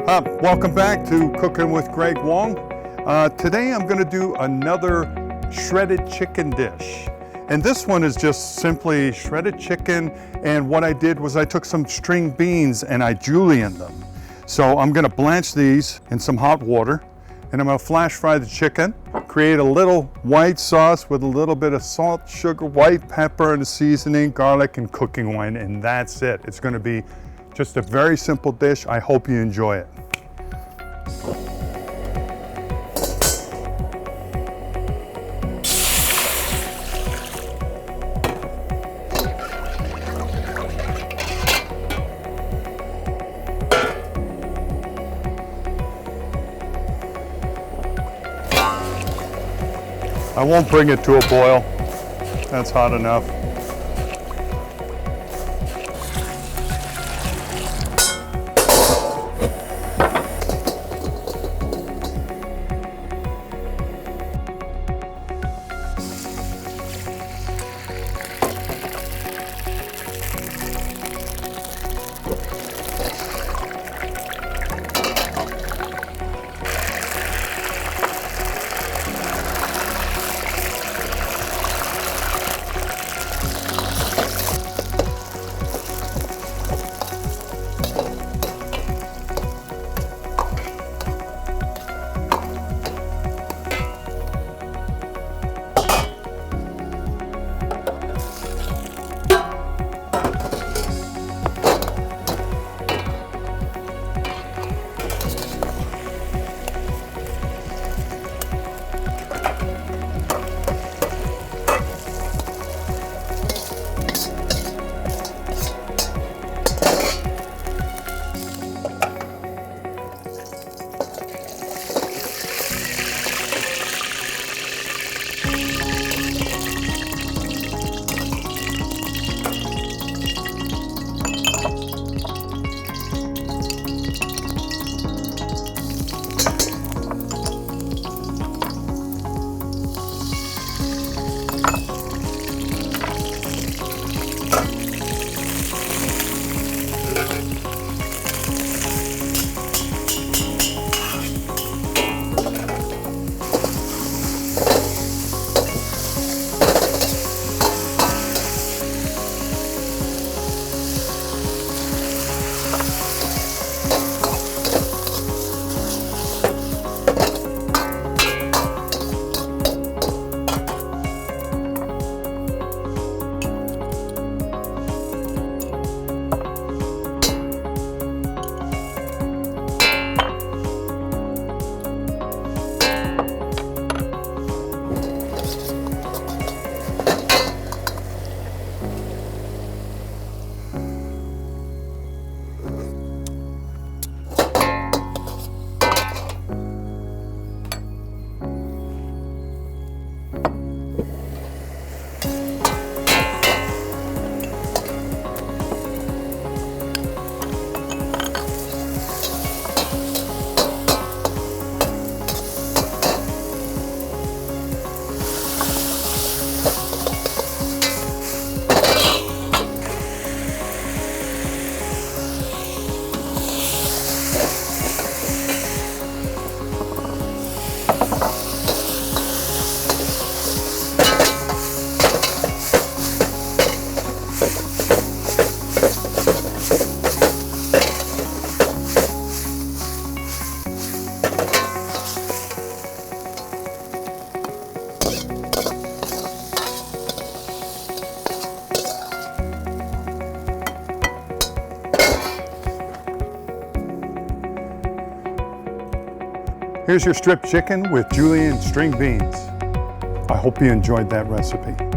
Welcome back to Cooking with Greg Wong. Today I'm going to do another shredded chicken dish. And this one is just simply shredded chicken, and what I did was I took some string beans and I julienne them. So I'm going to blanch these in some hot water, and I'm going to flash fry the chicken, create a little white sauce with a little bit of salt, sugar, white pepper, and a seasoning, garlic, and cooking wine, and that's it. It's going to be just a very simple dish. I hope you enjoy it. I won't bring it to a boil. That's hot enough. Here's your strip chicken with julienne string beans. I hope you enjoyed that recipe.